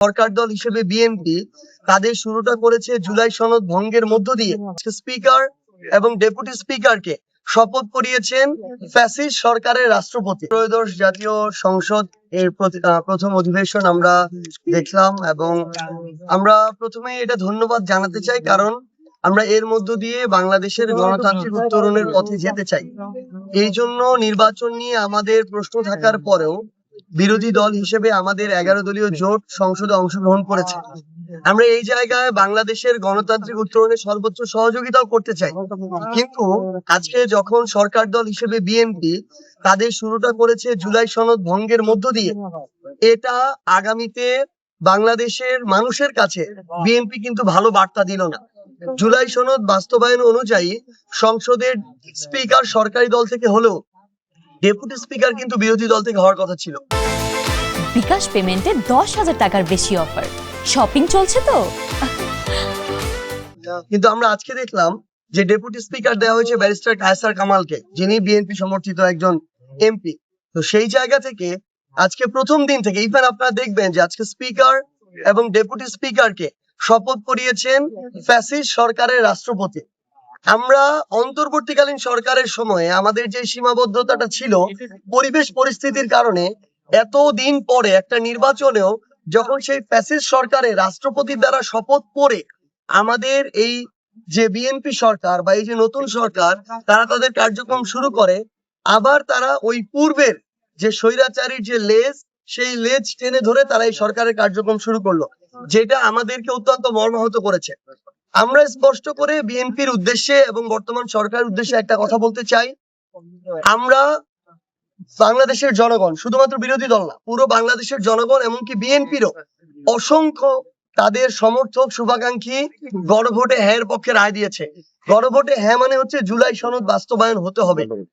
সরকার দল হিসেবে বিএনপি তাদের শুরুটা করেছে জুলাই সনদ ভঙ্গের মধ্য দিয়ে। স্পিকার এবং ডেপুটি স্পিকারকে শপথ করিয়েছেন ফ্যাসিস্ট সরকারের রাষ্ট্রপতি। ত্রয়োদশ জাতীয় সংসদ এর প্রথম অধিবেশন আমরা দেখলাম এবং আমরা প্রথমে এটা ধন্যবাদ জানাতে চাই, কারণ আমরা এর মধ্য দিয়ে বাংলাদেশের গণতান্ত্রিক উত্তরণের পথে যেতে চাই। এই জন্য নির্বাচন নিয়ে আমাদের প্রশ্ন থাকার পরেও বিরোধী দল হিসেবে আমাদের 11 দলীয় জোট সংসদে অংশগ্রহণ করেছে। আমরা এই জায়গায় বাংলাদেশের গণতান্ত্রিক উত্তরণে সর্বোচ্চ সহযোগিতাও করতে চাই, কিন্তু আজকে যখন সরকার দল হিসেবে বিএনপি তাদের শুরুটা করেছে জুলাই সনদ ভঙ্গের মধ্য দিয়ে, এটা আগামীতে বাংলাদেশের মানুষের কাছে বিএনপি কিন্তু ভালো বার্তা দিল না। জুলাই সনদ বাস্তবায়ন অনুযায়ী সংসদের স্পিকার সরকারি দল থেকে হলেও ডেপুটি স্পিকার কিন্তু বিরোধী দল থেকে হওয়ার কথা ছিল। বিকাশ পেমেন্টে 10,000 টাকার বেশি অফার, শপিং চলছে তো। কিন্তু আমরা আজকে দেখলাম যে ডেপুটি স্পিকার দেওয়া হয়েছে ব্যারিস্টার কায়সার কামালকে, যিনি বিএনপি সমর্থিত একজন এমপি। তো সেই জায়গা থেকে আজকে প্রথম দিন থেকে ইভেন আপনারা দেখবেন যে আজকে স্পিকার এবং ডেপুটি স্পিকারকে শপথ করিয়েছেন ফ্যাসিস্ট সরকারের রাষ্ট্রপতি। আমরা অন্তর্বর্তীকালীন সরকারের সময়ে আমাদের যে সীমাবদ্ধতাটা ছিল পরিবেশ পরিস্থিতির কারণে, এতদিন পরে একটা নির্বাচনেও যখন সেই ফ্যাসিস্ট সরকারের রাষ্ট্রপতির দ্বারা শপথ পড়ে আমাদের এই যে বিএনপি সরকার বা এই যে নতুন সরকার তারা তাদের কার্যক্রম শুরু করে, আবার তারা ওই পূর্বের যে স্বৈরাচারীর যে লেজ, সেই লেজ টেনে ধরে তারা এই সরকারের কার্যক্রম শুরু করলো, যেটা আমাদেরকে অত্যন্ত মর্মাহত করেছে। আমরা স্পষ্ট করে বিএনপির উদ্দেশ্যে এবং বর্তমান সরকারের উদ্দেশ্যে একটা কথা বলতে চাই। আমরা বাংলাদেশের জনগণ, শুধুমাত্র বিরোধী দল না, পুরো বাংলাদেশের জনগণ এমনকি বিএনপিরও অসংখ্য তাদের সমর্থক শুভাকাঙ্ক্ষী গণভোটে হ্যাঁ এর পক্ষে রায় দিয়েছে। গণভোটে হ্যাঁ মানে হচ্ছে জুলাই সনদ বাস্তবায়ন হতে হবে।